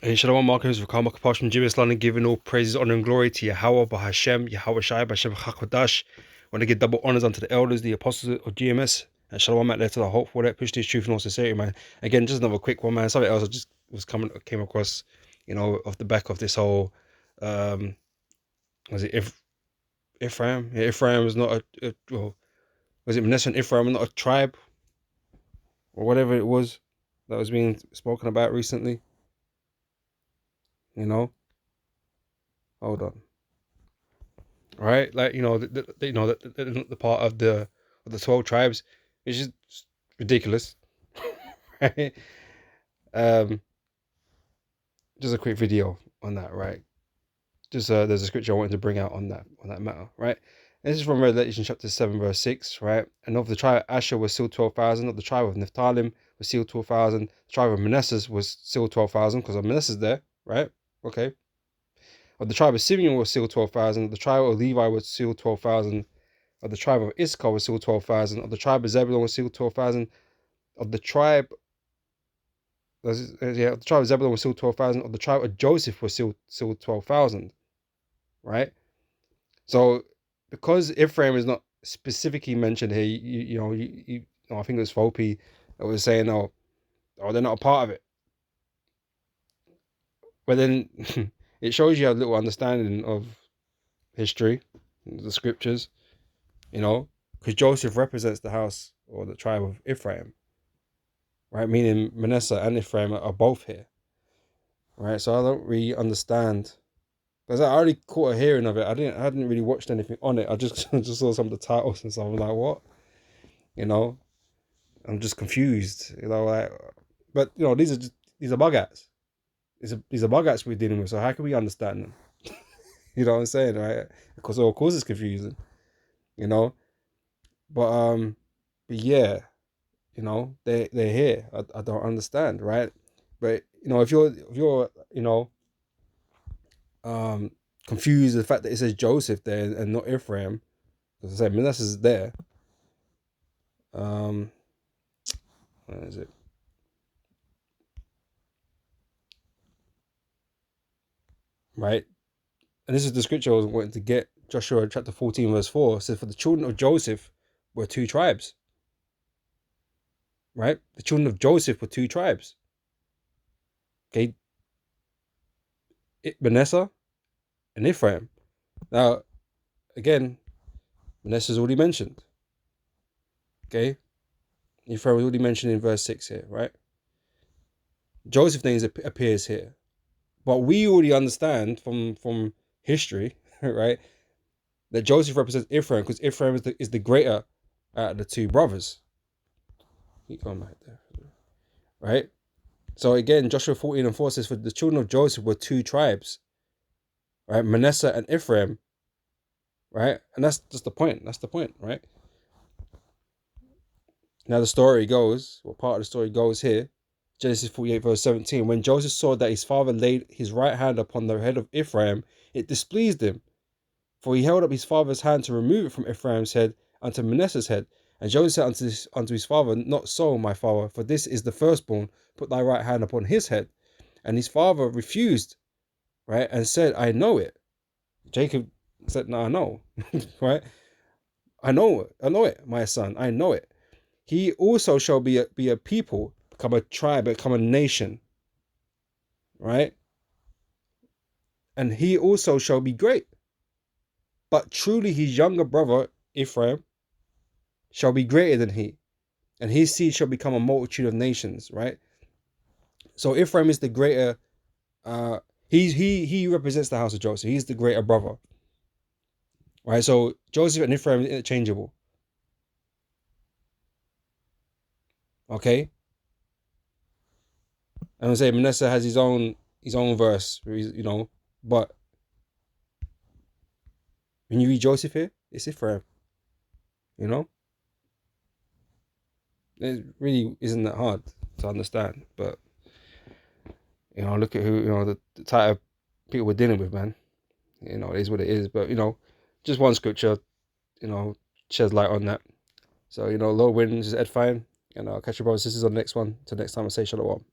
And Shalom Markers, V'kal Makapash from Jewish London, giving all praises, honor, and glory to Yahweh, Bahashem, Yahweh Shai, Bahashem Chakodash. Want to give double honors unto the elders, the apostles of GMS, and Shalom out there to the hope for that, push this truth and all sincerity, man. Again, just another quick one, man. Something else I just came across, off the back of this whole, was it Ephraim? Yeah, Ephraim was not well, was it Mannaseh and Ephraim not a tribe or whatever it was that was being spoken about recently? Hold on. Right? Like the part of the 12 tribes is just ridiculous, right? Um, just a quick video on that, right? Just there's a scripture I wanted to bring out on that matter, right? This is from Revelation chapter 7, verse 6, right? And of the tribe of Asher was still 12,000. Of the tribe of Naphtali was still 12,000. The tribe of Manasseh was still 12,000 because of Manasseh's there, right? Okay. Of the tribe of Simeon was still 12,000. Of the tribe of Levi was still 12,000. Of the tribe of Issachar was still 12,000. Of the tribe of Zebulun was still 12,000. Of the tribe, the tribe of Zebulun was still 12,000. Of the tribe of Joseph was still 12,000. Right. So, because Ephraim is not specifically mentioned here, I think it was Fopi that was saying, oh, they're not a part of it. But then it shows you have little understanding of history, the scriptures, because Joseph represents the house or the tribe of Ephraim, right? Meaning Manasseh and Ephraim are both here, right? So I don't really understand, because I already caught a hearing of it. I hadn't really watched anything on it. I just just saw some of the titles and stuff. I'm like, what? I'm just confused. Like, but these are bug outs. These are bug outs we're dealing with. So how can we understand them? You know what I'm saying, right? Because of course it's confusing, you know. But yeah, they're here. I don't understand, right? But if you're confused with the fact that it says Joseph there and not Ephraim, because I said Manasseh is there. Where is it? Right? And this is the scripture I was wanting to get. Joshua chapter 14 verse 4 says, for the children of Joseph were two tribes. Right? The children of Joseph were two tribes. Okay? Manasseh and Ephraim. Now, again, Manasseh is already mentioned. Okay? Ephraim was already mentioned in verse 6 here, right? Joseph name appears here. But we already understand from history, right, that Joseph represents Ephraim because Ephraim is the greater out of the two brothers. Keep going back there. Right? So again, Joshua 14 and 4 says, for the children of Joseph were two tribes, right? Manasseh and Ephraim, right? And that's just the point. That's the point, right? Now the story goes, part of the story goes here, Genesis 48 verse 17, when Joseph saw that his father laid his right hand upon the head of Ephraim, it displeased him. For he held up his father's hand to remove it from Ephraim's head unto Manasseh's head. And Joseph said unto his father, not so, my father, for this is the firstborn. Put thy right hand upon his head. And his father refused, right, and said, I know it. Jacob said, no, I know, right? I know it, my son, I know it. He also shall be a people, become a tribe, become a nation, right? And he also shall be great. But truly his younger brother, Ephraim, shall be greater than he, and his seed shall become a multitude of nations, right? So Ephraim is the greater, he represents the house of Joseph. He's the greater brother, right? So Joseph and Ephraim are interchangeable, okay? And I say Manasseh has his own verse, but when you read Joseph here, it's Ephraim, you know? It really isn't that hard to understand, but look at who, the type of people we're dealing with, man. It is what it is, but just one scripture, sheds light on that. So, Lord wins is Ephraim, and I'll catch you brothers and sisters on the next one. Till next time, I say shalom.